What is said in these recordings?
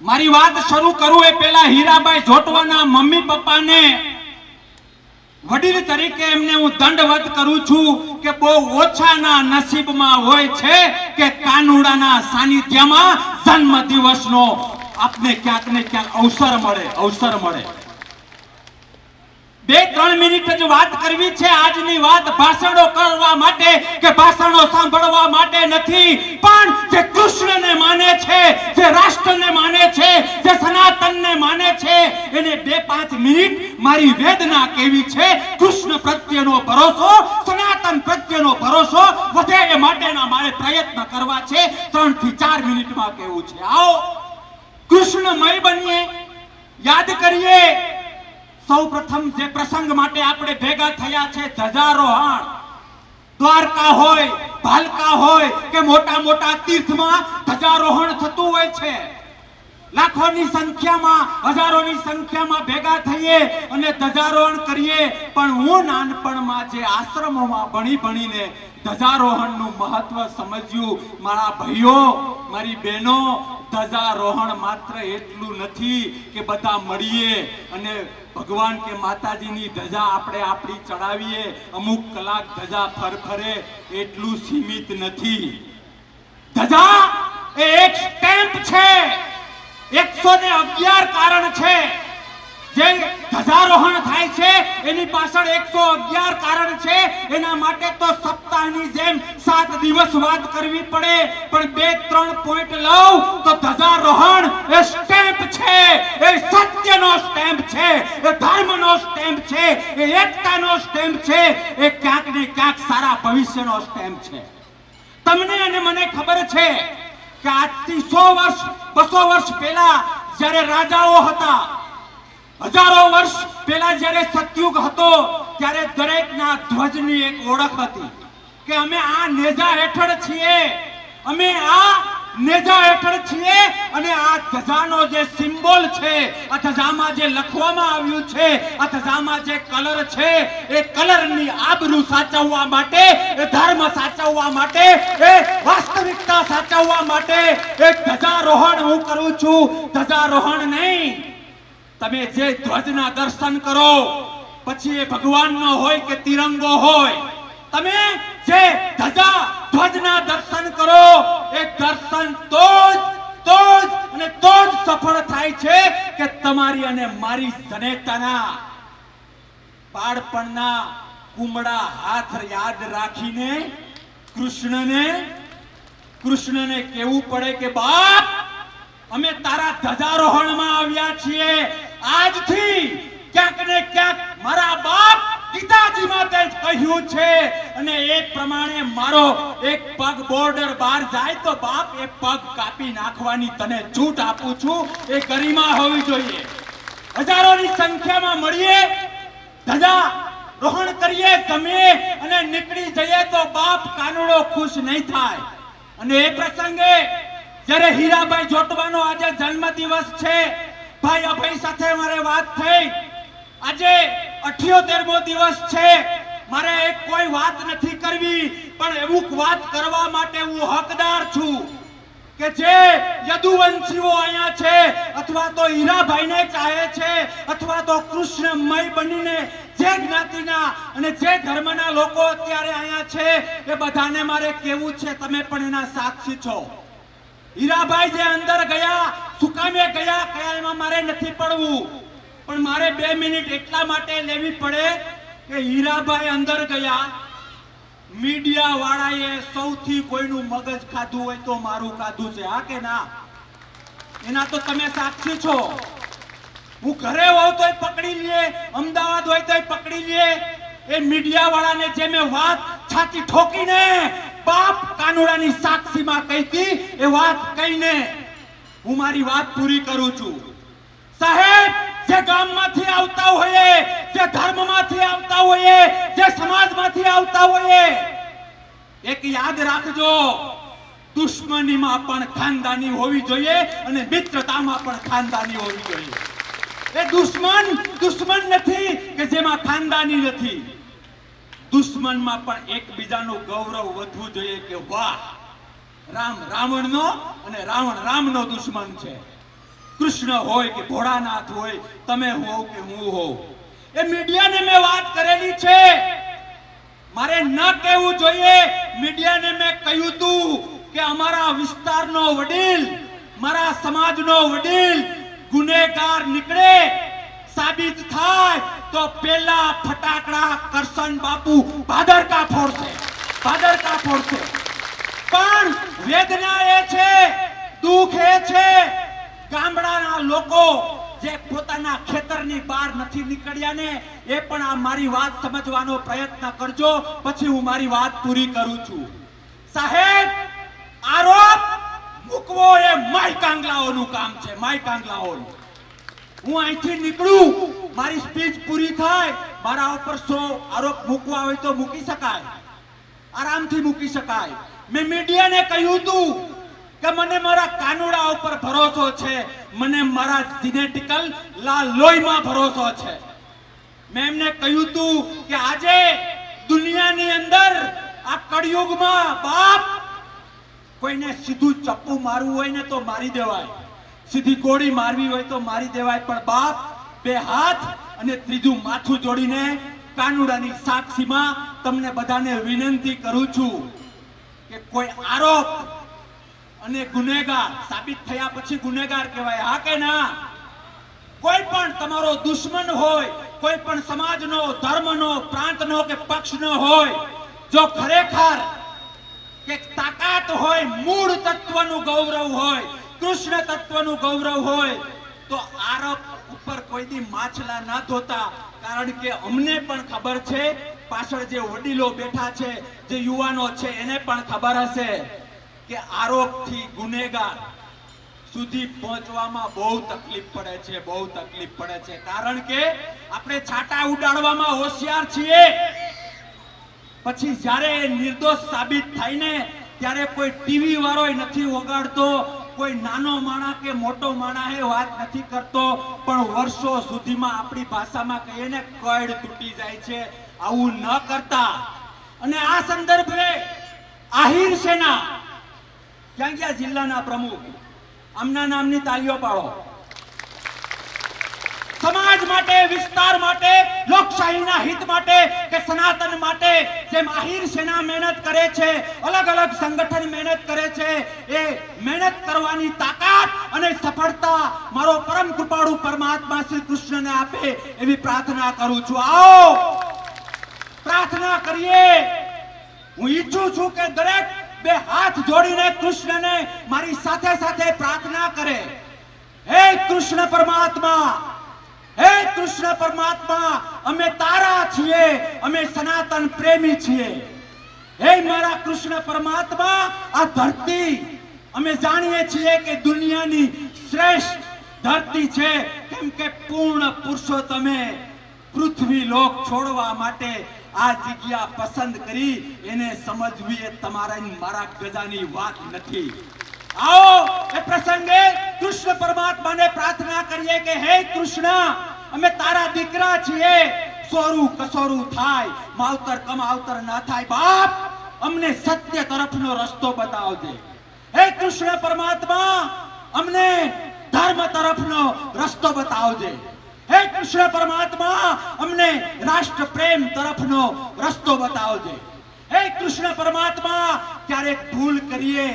મારી વાત શરૂ કરું એ પહેલા હીરાબાઈ જોટવાના મમ્મી પપ્પાને વડીલ તરીકે એમને હું દંડવત કરું છું કે બહુ ઓછાના નસીબમાં હોય છે કે કાનુડાના સાનિધ્યમાં જન્મ દિવસનો આપને ક્યાંક ને ક્યાંક અવસર મળે 2-3 મિનિટ જ વાત કરવી છે। આજની વાત ભાષણો કરવા માટે કે ભાષણો સાંભળવા માટે નથી, પણ જે કૃષ્ણને માને છે, જે રાષ્ટ્રને માને છે, જે સનાતનને માને છે, એને 2-5 મિનિટ મારી વેદના કેવી છે। કૃષ્ણ પ્રત્યેનો ભરોસો, સનાતન પ્રત્યેનો ભરોસો વધે એ માટેના મારે પ્રયત્ન કરવા છે। 3 થી 4 મિનિટમાં કેવું છે। આવો કૃષ્ણમય બનીએ, યાદ કરીએ। સૌપ્રથમ જે પ્રસંગ માટે આપણે ભેગા થયા છે, ધજારોહણ। દ્વારકા હોય, ભાલકા હોય કે મોટા મોટા તીર્થમાં ધજારોહણ થતું હોય છે। લાખોની સંખ્યામાં, હજારોની સંખ્યામાં ભેગા થઈએ અને ધજારોહણ કરીએ। પણ હું નાનપણમાં જે આશ્રમોમાં ભણીને ધજારોહણનું મહત્વ સમજ્યું, મારા ભાઈઓ, મારી બહેનો, ધજારોહણ માત્ર એટલું નથી કે બધા મળીએ અને ભગવાન કે માતાજીની ધજા આપણે આપણી ચડાવીએ, અમુક કલાક ધજા ફરફરે, એટલું સીમિત નથી। ધજા એ એક સ્ટેમ્પ છે। 111 કારણ છે જે ધજારોહણ થાય છે, એની પાછળ 111 કારણ છે। એના માટે તો સપ્તાહની જેમ 7 દિવસ વાત કરવી પડે, પણ 2-3 પોઈન્ટ લઉં તો ધજારોહણ એ સ્ટેમ્પ છે, એ સત્યનો સ્ટેમ્પ છે, એ ધર્મનો સ્ટેમ્પ છે, એ એકતાનો સ્ટેમ્પ છે, એ ક્યાંક ને ક્યાંક સારા ભવિષ્યનો સ્ટેમ્પ છે। તમને અને મને ખબર છે કે આજથી 100 વર્ષ 200 વર્ષ પહેલા જ્યારે રાજાઓ હતા, હજારો વર્ષ પહેલા જ્યારે સતયુગ હતો, ત્યારે દરેકના ધ્વજની એક ઓળખ હતી કે અમે આ નેજા હેઠળ છીએ, અમે આ નેજા હેઠળ છીએ। અને આ ધજાનો જે સિમ્બોલ છે, આ ધજામાં જે લખવામાં આવ્યું છે, આ ધજામાં જે કલર છે, એ કલરની આબરૂ સાચવવા માટે, એ ધર્મ સાચવવા માટે, એ વાસ્તવિકતા સાચવવા માટે એક ધજારોહણ હું કરું છું। ધજારોહણ નહીં, તમે જે ધ્વજના દર્શન કરો, પછી એ ભગવાનનો હોય કે તિરંગો હોય, તમે જે ધ્વજના દર્શન કરો, એ દર્શન તો જ સફળ થાય છે કે તમારી અને મારી જનેતાના બાળપણના કુમળા હાથ યાદ રાખીને કૃષ્ણને કહેવું પડે કે બાપ, અમે તારા ધજારોહણમાં આવ્યા છીએ। આજથી ક્યાંક ને ક્યાંક મારા બાપ પિતાજી માટે જ કહ્યું છે, અને એ પ્રમાણે મારો એક પગ બોર્ડર બહાર જાય તો બાપ એ પગ કાપી નાખવાની તને છૂટ આપું છું। એ ગરિમા હોવી જોઈએ। હજારોની સંખ્યામાં મળીએ, ધજારોહણ કરીએ, જમીએ અને નીકળી જઈએ તો બાપ કાનુડો ખુશ નહીં થાય। અને એ પ્રસંગે જ્યારે હીરાબાઈ જોટવાનો આજે જન્મદિવસ છે, ભાઈ અભય સાથે મારે વાત થઈ, આજે 78મો દિવસ છે। મારે એક કોઈ વાત નથી કરવી, પણ એવું વાત કરવા માટે હું હકદાર છું કે જે યદુવંશીઓ અહીંયા છે, અથવા તો હીરાભાઈને ચાહે છે, અથવા તો કૃષ્ણમય બનીને જે જ્ઞાતિના અને જે ધર્મના લોકો અત્યારે અહીંયા છે, એ બધાને મારે કહેવું છે, તમે પણ એના સાક્ષી છો। હીરાભાઈ જે અંદર ગયા, સુકામે ગયા, કયા એમાં મારે નથી પડવું, પણ મારે 2 મિનિટ એટલા માટે લેવી પડે કે હીરાભાઈ અંદર ગયા, મીડિયા વાળાએ સૌથી કોઈનું મગજ ખાધું હોય તો મારું ખાધું છે, હા કે ના? એના તો તમે સાક્ષી છો। હું ઘરે હોઉં તોય પકડી લે, અમદાવાદ હોય તોય પકડી લે। એ મીડિયા વાળાને જે મેં વાત છાતી ઠોકીને બાપ કાનુડાની સાક્ષીમાં કહીતી, એ વાત કહીને હું મારી વાત પૂરી કરું છું। સાહેબ, જે ગામમાંથી આવતા હોઈએ, જે ધર્મમાંથી આવતા હોઈએ, જે સમાજમાંથી આવતા હોઈએ, એક યાદ રાખજો, દુશ્મનીમાં પણ ખાનદાની હોવી જોઈએ અને મિત્રતામાં પણ ખાનદાની હોવી જોઈએ। એ દુશ્મન નથી કે જેમાં ખાનદાની નથી। દુશ્મનમાં પણ એકબીજાનું ગૌરવ વધવું જોઈએ કે વાહ, રામ રાવણનો અને રાવણ રામનો દુશ્મન છે। કૃષ્ણ હોય કે ભોળાનાથ હોય, તમે હો કે હું હો, એ મીડિયાને મેં વાત કરેલી છે. મારે ન કહેવું જોઈએ. મીડિયાને મેં કહ્યું તું કે અમારા વિસ્તારનો વડીલ, મારા સમાજનો વડીલ ગુનેગાર નીકળે, સાબિત થાય તો પેલા ફટાકડા કરશન બાપુ ભાદરકા ફોડશે, ભાદરકા ફોડશે. પણ વેદના એ છે, દુઃખ એ છે, ગામડાના લોકો જે પોતાના ખેતરની બહાર નથી નીકળ્યા ને, એ પણ આ મારી વાત સમજવાનો પ્રયત્ન કરજો, પછી હું મારી વાત પૂરી કરું છું. સાહેબ, આરોપ મૂકવો એ માય કાંગલાઓનું કામ છે, માય કાંગલાઓનું. હું અહીંથી નીકળું, મારી સ્પીચ પૂરી થાય, મારા ઉપર 100 આરોપ મૂકવા હોય તો મૂકી શકાય, આરામથી મૂકી શકાય. મેં મીડિયાને કહ્યું હતું કે મને મારા કાનુડા ઉપર ભરોસો છે, મને મારા જીનેટિકલ લોહીમાં ભરોસો છે. મેં એમને કહ્યું હતું કે આજે દુનિયાની અંદર આ કળિયુગમાં બાપ, કોઈને સીધું ચપ્પુ મારવું હોય ને તો મારી દેવાય, સીધી ગોળી મારવી હોય તો મારી દેવાય, પણ બાપ 2 હાથ અને ત્રીજું માથું જોડીને કાનુડાની સાક્ષીમાં તમને બધાને વિનંતી કરું છું કે કોઈ આરોપ અને ગુનેગાર સાબિત થયા પછી ગુનેગાર કહેવાય, હા કે ના? કોઈ પણ તમારો દુશ્મન હોય, કોઈ પણ સમાજનો, ધર્મનો, પ્રાંતનો કે પક્ષનો હોય, જો ખરેખર કે તાકાત હોય, મૂળ તત્વનું ગૌરવ હોય, કૃષ્ણ તત્વનું ગૌરવ હોય, તો આરોપ ઉપર કોઈ દી માછલા ના ધોતા. કારણ કે અમને પણ ખબર છે, પાછળ જે વડીલો બેઠા છે, જે યુવાનો છે, એને પણ ખબર હશે કે આરોપથી ગુનેગાર સુધી પહોંચવામાં બહુ તકલીફ પડે છે, બહુ તકલીફ પડે છે. કારણ કે આપણે છાટા ઉડાડવામાં હોશિયાર છીએ, પછી જ્યારે નિર્દોષ સાબિત થાય ને ત્યારે કોઈ ટીવી વાળો નથી વગાડતો, કોઈ નાનો માણા કે મોટો માણા એ વાત નથી કરતો, પણ વર્ષો સુધીમાં આપણી ભાષામાં કહીએ ને કડ તૂટી જાય છે. આવું ન કરતા. અને આ સંદર્ભે આહિર સેના, ક્યાં ગયા જિલ્લાના પ્રમુખ, આમના નામની તાલીઓ પાડો. સમાજ માટે, વિસ્તાર માટે, લોકશાહીના હિત માટે કે સનાતન માટે જેમ આહિર સેના મહેનત કરે છે, અલગ અલગ સંગઠન મહેનત કરે છે, એ મહેનત કરવાની તાકાત અને સફળતા મારો પરમ કૃપાળુ પરમાત્મા શ્રી કૃષ્ણને આપે એવી પ્રાર્થના કરું છું. આવો પ્રાર્થના કરીએ. હું ઈચ્છું છું કે દરેક 2 હાથ જોડીને કૃષ્ણને મારી સાથે સાથે પ્રાર્થના કરે. હે કૃષ્ણ પરમાત્મા, હે કૃષ્ણ પરમાત્મા, અમે તારા છીએ, અમે સનાતન પ્રેમી છીએ. હે મારા કૃષ્ણ પરમાત્મા, આ ધરતી અમે જાણીએ છીએ કે દુનિયાની શ્રેષ્ઠ ધરતી છે, કેમ કે પૂર્ણ પુરુષોત્તમે પૃથ્વી લોક છોડવા માટે આ જગ્યા પસંદ કરી. એને સમજવી એ તમારા મારા ગજાની વાત નથી. આવો એ પ્રસંગે કૃષ્ણ પરમાત્માને પ્રાર્થના કરીએ કે હે કૃષ્ણ, અમે તારા દીકરા છીએ, સોરું કસોરું થાય, માવતર કમાવતર ના થાય, બાપ અમને સત્ય તરફનો રસ્તો બતાવજે. હે કૃષ્ણ પરમાત્મા, અમને ધર્મ તરફનો રસ્તો બતાવજે. હે કૃષ્ણ પરમાત્મા, અમને રાષ્ટ્ર પ્રેમ તરફનો રસ્તો બતાવજે. હે કૃષ્ણ પરમાત્મા, ક્યારેક ભૂલ કરીએ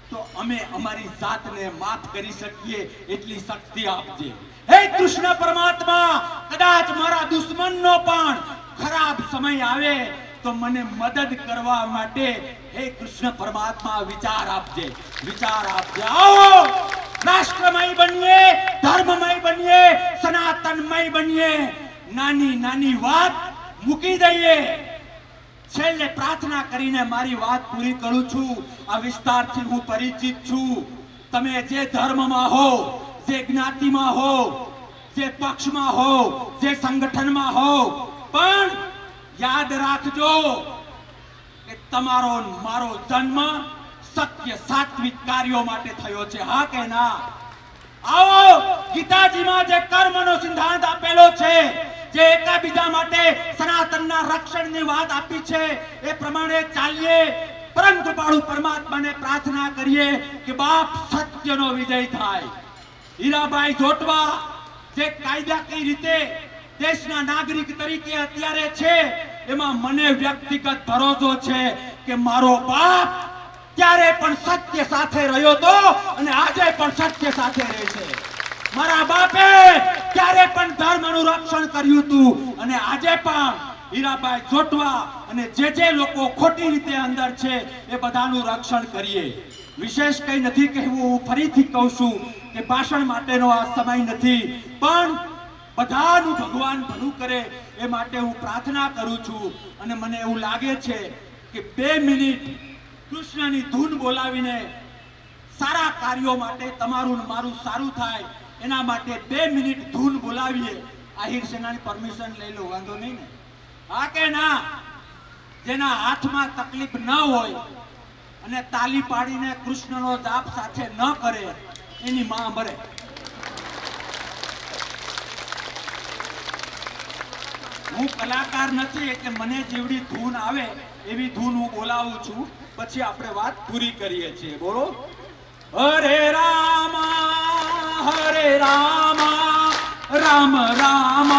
તો અમે અમારી જાતને માફ કરી શકીએ એટલી શક્તિ આપજે. હે કૃષ્ણ પરમાત્મા, કદાચ મારા દુશ્મનનો પણ ખરાબ સમય આવે તો મને મદદ કરવા માટે હે કૃષ્ણ પરમાત્મા વિચાર આપજે, વિચાર આપજે. આવો રાષ્ટ્રમય બનીએ, ધર્મમય બનીએ, સનાતનમય બનીએ. નાની નાની વાત મૂકી દઈએ. છેલ્લે પ્રાર્થના કરીને મારી વાત પૂરી કરું છું. આ વિસ્તારથી હું પરિચિત છું. તમે જે ધર્મમાં હો, જે જ્ઞાતિમાં હો, જે પક્ષમાં હો, જે સંગઠનમાં હો, પણ યાદ રાખજો કે તમારો મારો જન્મ સત્ય સાત્વિક કાર્યો માટે થયો છે, હા કે ના? આવો ગીતાજીમાં જે કર્મનો સિદ્ધાંત આપેલો છે, જે એકાબીજા માટે સનાતનના રક્ષણની વાત આપી છે, એ પ્રમાણે ચાલીએ. પરમ કૃપાળુ પરમાત્માને પ્રાર્થના કરીએ કે બાપ સત્યનો વિજય થાય, હીરાભાઈ જોટવા જે કાયદાકીય રીતે દેશના નાગરિક તરીકે અત્યારે છે, એમાં મને વ્યક્તિગત ભરોસો છે કે મારો બાપ ત્યારે પણ સત્ય સાથે રહ્યો તો અને આજે પણ સત્ય સાથે રહેશે. મારા બાપે ત્યારે પણ ધર્મનું રક્ષણ કર્યું હતું અને આજે પણ હીરાભાઈ જોટવા અને જે લોકો ખોટી રીતે અંદર છે એ બધાનું રક્ષણ કરીએ. વિશેષ કંઈ નથી કહેવું. હું ફરીથી કહું છું કે ભાષણ માટેનો આ સમય નથી, પણ બધાનું ભગવાન ભલું કરે એ માટે હું પ્રાર્થના કરું છું. અને મને એવું લાગે છે કે 2 મિનિટ કૃષ્ણની ધૂન બોલાવીને સારા કાર્યો માટે તમારું ને મારું સારું થાય એના માટે 2 મિનિટ ધૂન બોલાવીએ. આહિર સેનાની પરમિશન લઈ લો, વાંધો નહીં ને? હા કે ના? જેના હાથમાં તકલીફ ન હોય અને તાલી પાડીને કૃષ્ણનો જાપ સાથે ન કરે એની માં મરે. હું કલાકાર નથી એટલે મને જેવડી ધૂન આવે એવી ધૂન હું બોલાવું છું, પછી આપણે વાત પૂરી કરીએ છીએ. બોલો, હરે રામા રામ રામ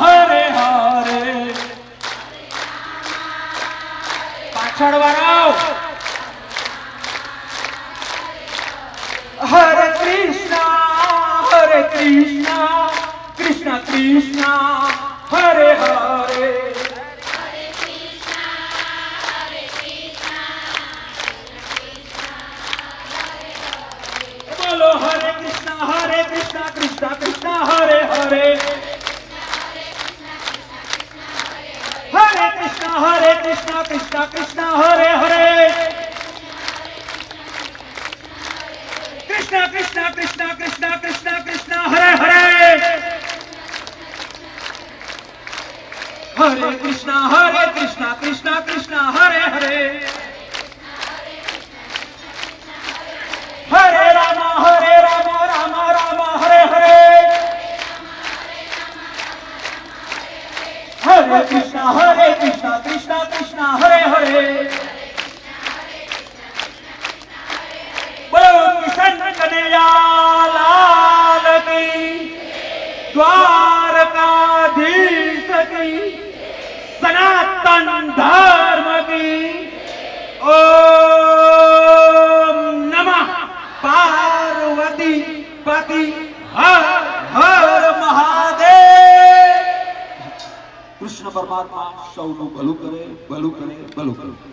હરે હરે. પાછળ વાળાઓ, હરે કૃષ્ણ કૃષ્ણ કૃષ્ણ હરે હરે. બોલો, હરે કૃષ્ણ કૃષ્ણ કૃષ્ણ હરે હરે. હરે કૃષ્ણ કૃષ્ણ કૃષ્ણ હરે હરે. કૃષ્ણ કૃષ્ણ કૃષ્ણ કૃષ્ણ કૃષ્ણ કૃષ્ણ હરે હરે. હરે કૃષ્ણ કૃષ્ણ કૃષ્ણ હરે હરે. હરે રામ રામ રામ હરે હરે. હરે કૃષ્ણ કૃષ્ણ કૃષ્ણ હરે હરે. બોલો કિશન કનૈયા લાલ કી, દ્વારકાધીશ કી, સનાતન ધર્મ કી. ઓમ નમઃ પાર્વતી પતિ હર હર મહાદેવ. કૃષ્ણ પરમાત્મા સૌનું ભલું કરે, ભલું કરે, ભલું કરે.